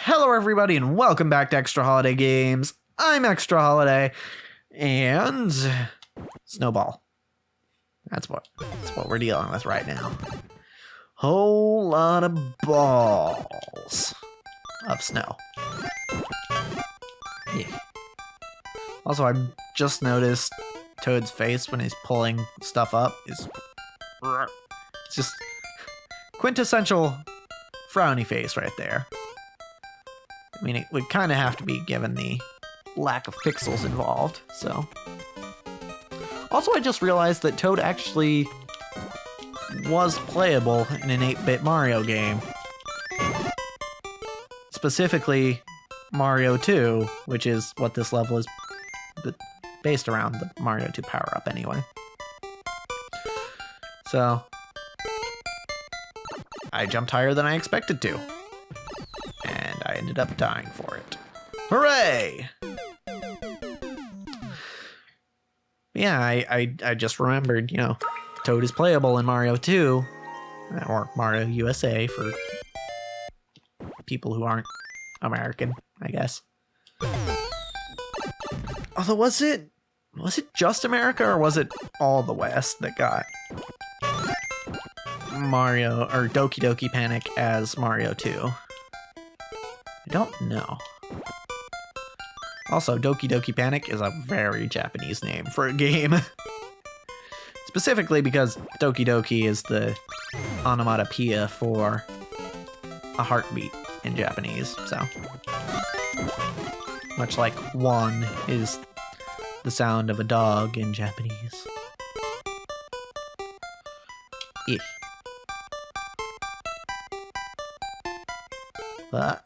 Hello everybody and welcome back to Extra Holiday Games. I'm Extra Holiday and Snowball. That's what we're dealing with right now. Whole lot of balls of snow. Yeah. Also, I just noticed Toad's face when he's pulling stuff up is it's just quintessential frowny face right there. I mean, it would kind of have to be given the lack of pixels involved, so. Also, I just realized that Toad actually was playable in an 8-bit Mario game. Specifically, Mario 2, which is what this level is based around, the Mario 2 power-up anyway. So, I jumped higher than I expected to. And I ended up dying for it. Hooray! Yeah, I just remembered, you know, Toad is playable in Mario 2, or Mario USA for people who aren't American, I guess. Although, was it just America, or was it all the West that got Mario, or Doki Doki Panic as Mario 2? I don't know. Also, Doki Doki Panic is a very Japanese name for a game. Specifically because Doki Doki is the onomatopoeia for a heartbeat in Japanese, so. Much like one is the sound of a dog in Japanese. Eh. But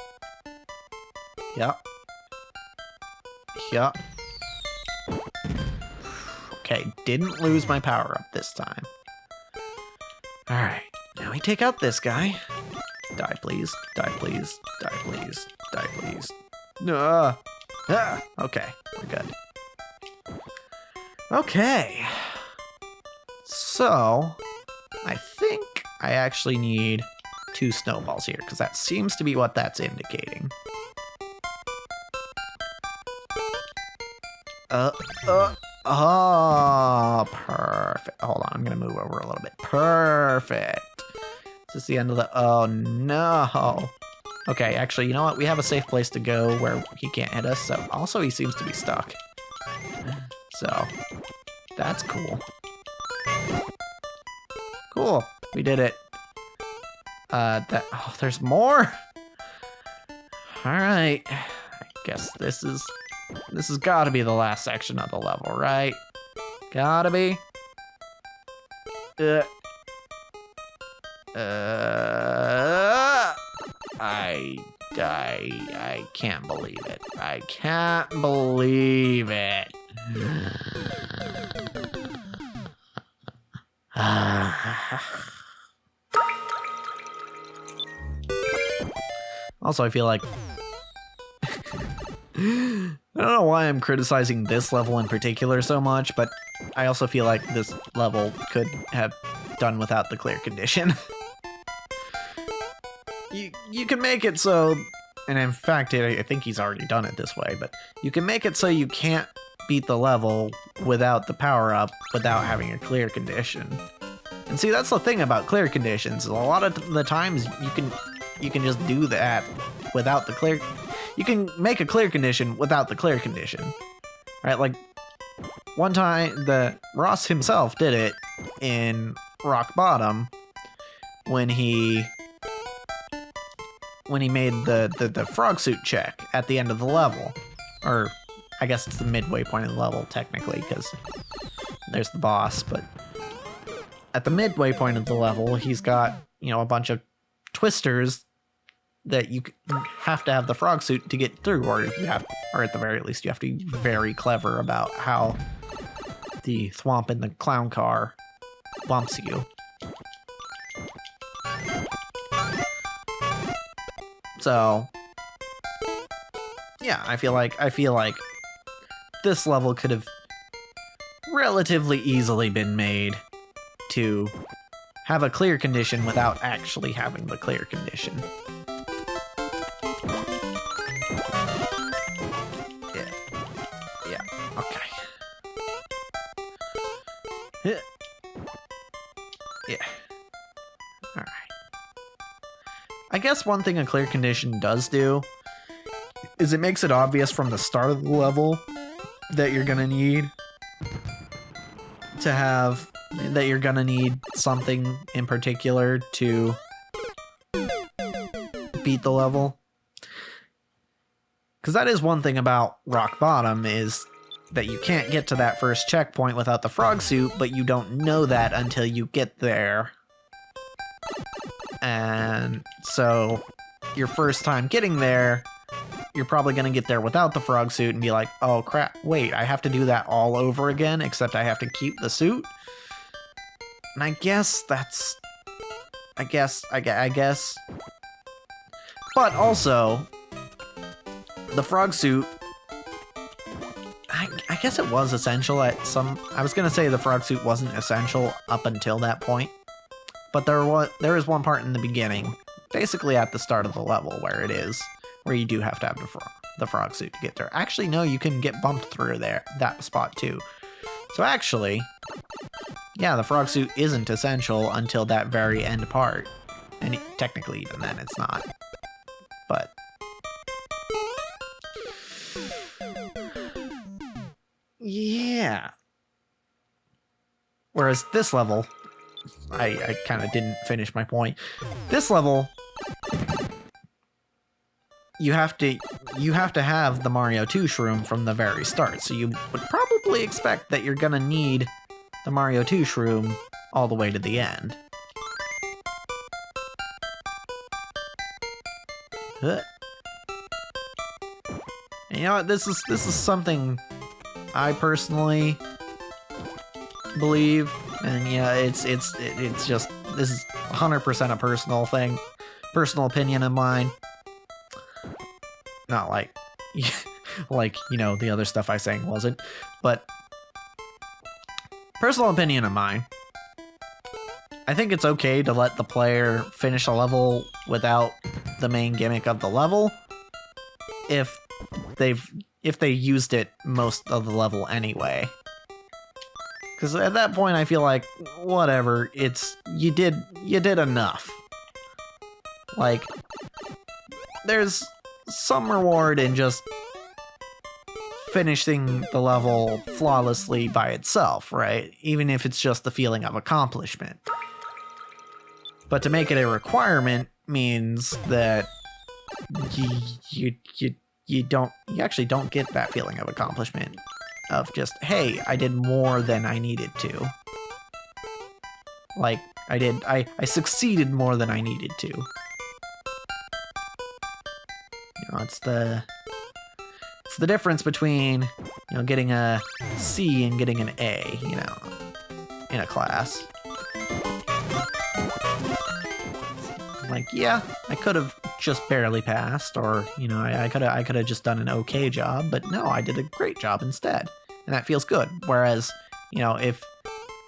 yeah. Okay, didn't lose my power up this time. Alright, now we take out this guy. Die please, die please, die please, die please. Okay, we're good. Okay. So, I think I actually need 2 snowballs here, because that seems to be what that's indicating. Oh, perfect. Hold on, I'm gonna move over a little bit. Perfect. Is this the end of the... Oh, no. Okay, actually, you know what? We have a safe place to go where he can't hit us, so... Also, he seems to be stuck. So, that's cool. Cool. We did it. Oh, there's more? Alright. I guess this has gotta be the last section of the level, right? Gotta be. I can't believe it. I can't believe it. Also, I feel like I don't know why I'm criticizing this level in particular so much, but I also feel like this level could have done without the clear condition. You can make it so, and in fact, I think he's already done it this way, but you can make it so you can't beat the level without the power-up without having a clear condition. And see, that's the thing about clear conditions. A lot of the times you can just do that without the clear... You can make a clear condition without the clear condition. Right, like, one time, Ross himself did it in Rock Bottom when he made the frog suit check at the end of the level. Or, I guess it's the midway point of the level, technically, because there's the boss, but at the midway point of the level, he's got, you know, a bunch of twisters that you have to have the frog suit to get through, or at the very least, you have to be very clever about how the thwomp in the clown car bumps you. So, yeah, I feel like this level could have relatively easily been made to have a clear condition without actually having the clear condition. I guess one thing a clear condition does do is it makes it obvious from the start of the level that you're gonna need something in particular to beat the level. Because that is one thing about Rock Bottom, is that you can't get to that first checkpoint without the frog suit, but you don't know that until you get there. And so your first time getting there, you're probably going to get there without the frog suit and be like, oh crap, wait, I have to do that all over again, except I have to keep the suit? And I guess that's... I guess. But also, the frog suit, I guess it was essential at some... I was going to say the frog suit wasn't essential up until that point. But there is one part in the beginning, basically at the start of the level, where it is, where you do have to have the frog suit to get there. Actually, no, you can get bumped through that spot too. So actually, yeah, the frog suit isn't essential until that very end part. And technically, even then, it's not. But... yeah. Whereas this level... I kind of didn't finish my point. This level, you have to have the Mario 2 shroom from the very start. So you would probably expect that you're gonna need the Mario 2 shroom all the way to the end. And you know what? This is something I personally believe. And yeah, it's just, this is 100% a personal thing, personal opinion of mine. Not like, like, you know, the other stuff I sang wasn't, but personal opinion of mine. I think it's okay to let the player finish a level without the main gimmick of the level if they used it most of the level anyway. Because at that point, I feel like, whatever, you did enough. Like, there's some reward in just finishing the level flawlessly by itself, right? Even if it's just the feeling of accomplishment. But to make it a requirement means that you actually don't get that feeling of accomplishment. Of just, hey, I did more than I needed to. Like, I succeeded more than I needed to. You know, it's the difference between, you know, getting a C and getting an A, you know, in a class. Like, yeah, I could have just barely passed, or, you know, I could have just done an okay job, but no, I did a great job instead. And that feels good. Whereas, you know, if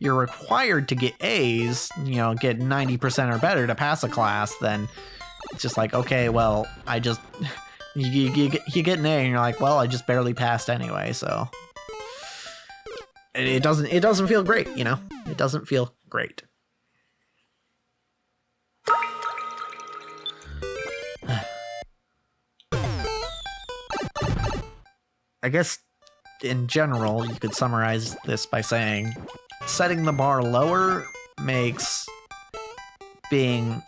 you're required to get A's, you know, get 90% or better to pass a class, then it's just like, okay, well, I just, you get an A and you're like, well, I just barely passed anyway, so. It doesn't feel great, you know? It doesn't feel great. I guess in general, you could summarize this by saying setting the bar lower makes being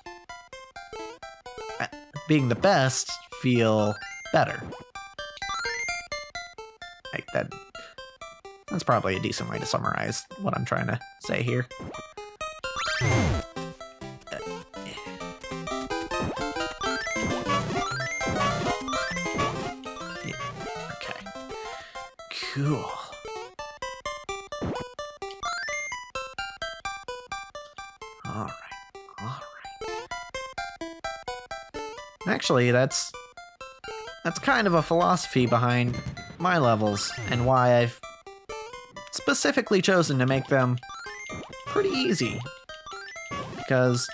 the best feel better. Like that's probably a decent way to summarize what I'm trying to say here. Cool. All right. Actually, that's kind of a philosophy behind my levels and why I've specifically chosen to make them pretty easy. Because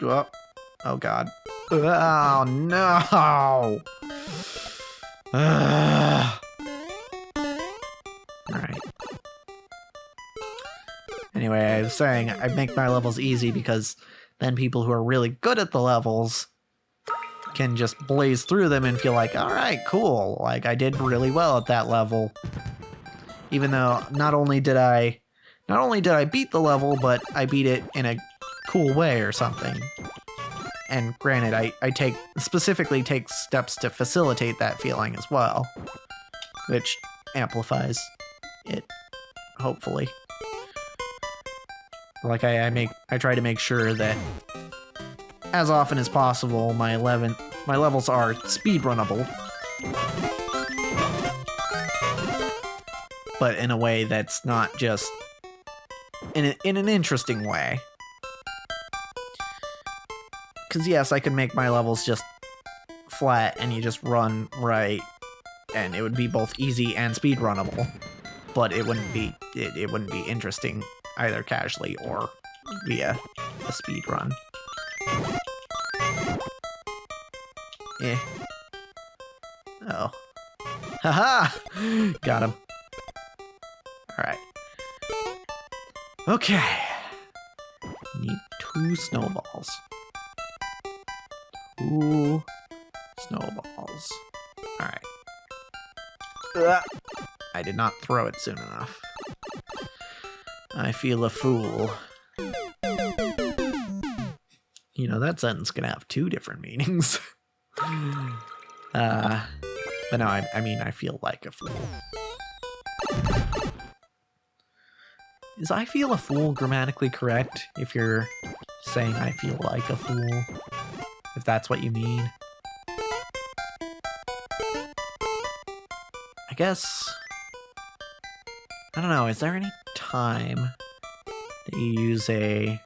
oh god. Oh no! Alright. Anyway, I was saying I make my levels easy because then people who are really good at the levels can just blaze through them and feel like, all right, cool. Like, I did really well at that level. Even though not only did I beat the level, but I beat it in a cool way or something. And granted, I specifically take steps to facilitate that feeling as well, which amplifies it, hopefully. Like I try to make sure that as often as possible my levels are speedrunnable, but in a way that's not just in an interesting way. Because yes, I could make my levels just flat and you just run right, and it would be both easy and speedrunnable, but it wouldn't be interesting either casually or via a speed run. Eh. Oh. Haha! Got him. Alright. Okay. Need 2 snowballs. 2 snowballs. Alright. I did not throw it soon enough. I feel a fool. You know, that sentence can have 2 different meanings. But no, I mean, I feel like a fool. Is I feel a fool grammatically correct if you're saying I feel like a fool? If that's what you mean? I guess... I don't know, is there any time that you use a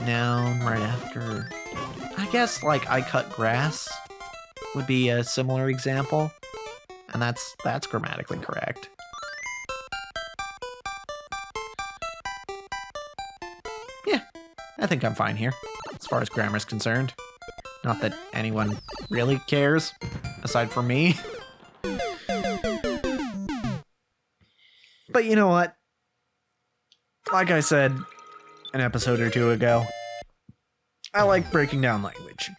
noun right after? I guess, like, I cut grass would be a similar example, and that's grammatically correct. Yeah, I think I'm fine here, as far as grammar's concerned. Not that anyone really cares, aside from me. But you know what? Like I said an episode or 2 ago, I like breaking down language.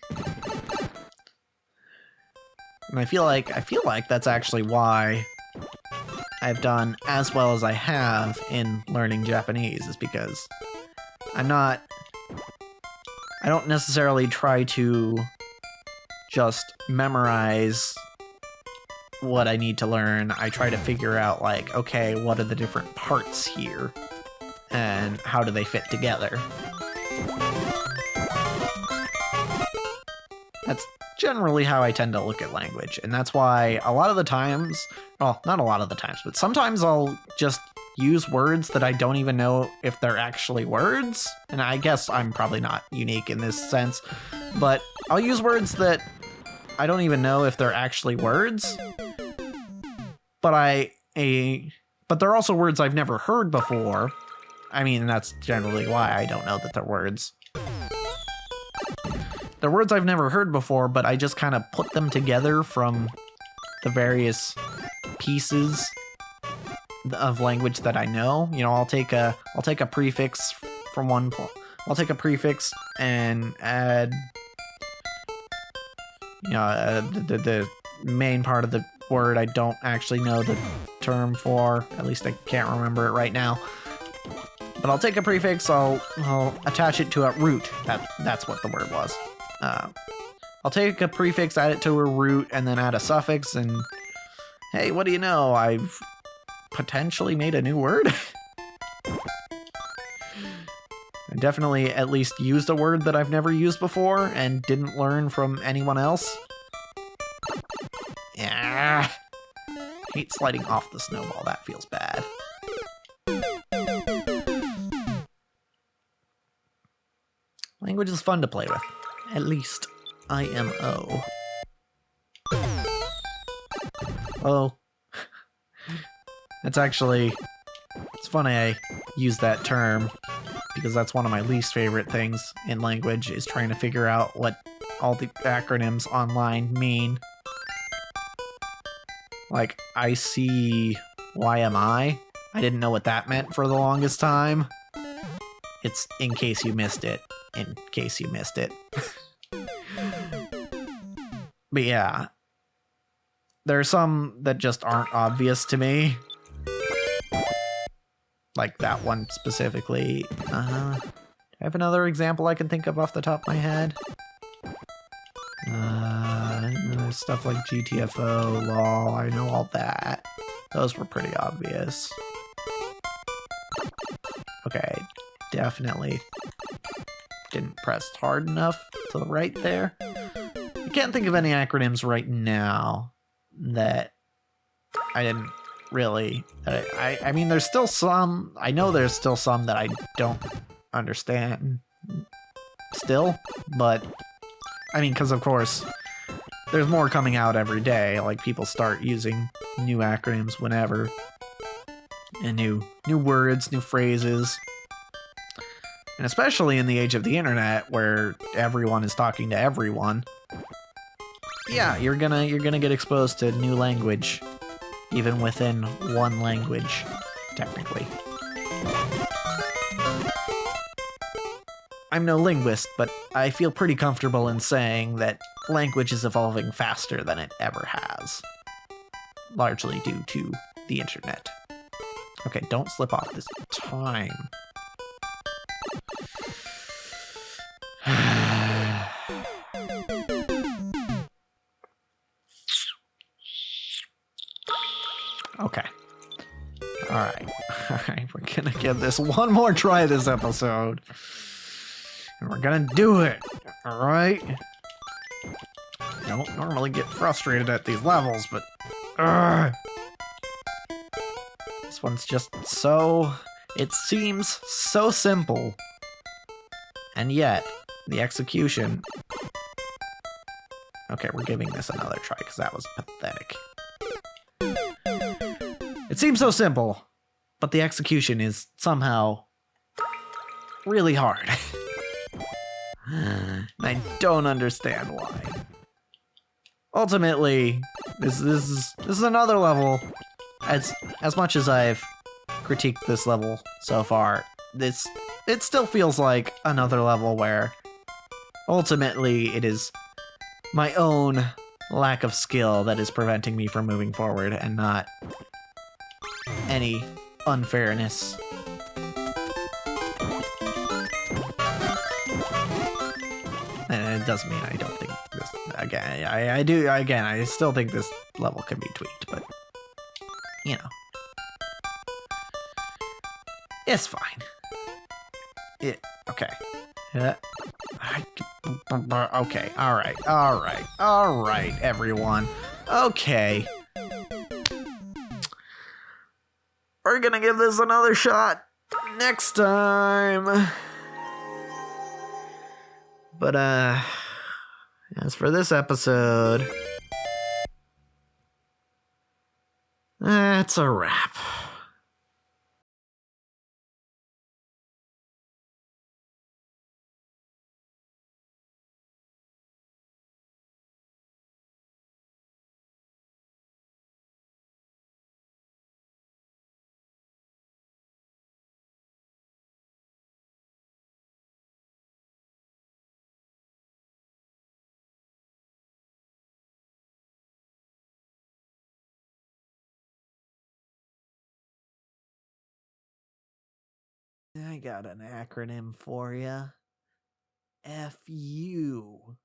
And I feel like that's actually why I've done as well as I have in learning Japanese, is because I don't necessarily try to just memorize what I need to learn. I try to figure out, like, okay, what are the different parts here? And how do they fit together? That's generally how I tend to look at language. And that's why a lot of the times, well, not a lot of the times, but sometimes I'll just use words that I don't even know if they're actually words. And I guess I'm probably not unique in this sense, but I'll use words that I don't even know if they're actually words. But they're also words I've never heard before. I mean, that's generally why I don't know that they're words. They're words I've never heard before, but I just kind of put them together from the various pieces of language that I know. You know, I'll take a prefix from one I'll take a prefix and add, you know, the main part of the word I don't actually know the term for. At least I can't remember it right now. But I'll take a prefix, I'll attach it to a root. That's what the word was. I'll take a prefix, add it to a root, and then add a suffix, and hey, what do you know? I've potentially made a new word. I definitely at least used a word that I've never used before and didn't learn from anyone else. Yeah. Hate sliding off the snowball, that feels bad. Language is fun to play with. At least IMO. Oh. It's funny I use that term, because that's one of my least favorite things in language, is trying to figure out what all the acronyms online mean. Like, I see YMI, I didn't know what that meant for the longest time. It's in case you missed it. In case you missed it. But yeah. There are some that just aren't obvious to me. Like that one specifically. Do I have another example I can think of off the top of my head? Stuff like GTFO, LOL, I know all that. Those were pretty obvious. Okay, definitely didn't press hard enough to the right there. I can't think of any acronyms right now that I didn't really... I mean, there's still some... I know there's still some that I don't understand still, but... I mean, because of course, there's more coming out every day. Like, people start using new acronyms whenever. And new words, new phrases. And especially in the age of the internet, where everyone is talking to everyone. Yeah, you're gonna get exposed to new language. Even within one language, technically. I'm no linguist, but I feel pretty comfortable in saying that language is evolving faster than it ever has. Largely due to the internet. Okay, don't slip off this time. Okay. Alright. Alright, we're gonna give this one more try this episode. And we're gonna do it, alright? I don't normally get frustrated at these levels, but... This one's just so... It seems so simple. And yet, the execution... Okay, we're giving this another try, because that was pathetic. It seems so simple, but the execution is somehow... really hard. And I don't understand why. Ultimately, this is another level. As much as I've critiqued this level so far, it still feels like another level where ultimately it is my own lack of skill that is preventing me from moving forward and not any unfairness. And it doesn't mean I don't think this... Again, I do... Again, I still think this level can be tweaked, but... You know. It's fine. Okay. Okay, alright, everyone. Okay. We're gonna give this another shot next time. But, as for this episode, that's a wrap. I got an acronym for you. FU.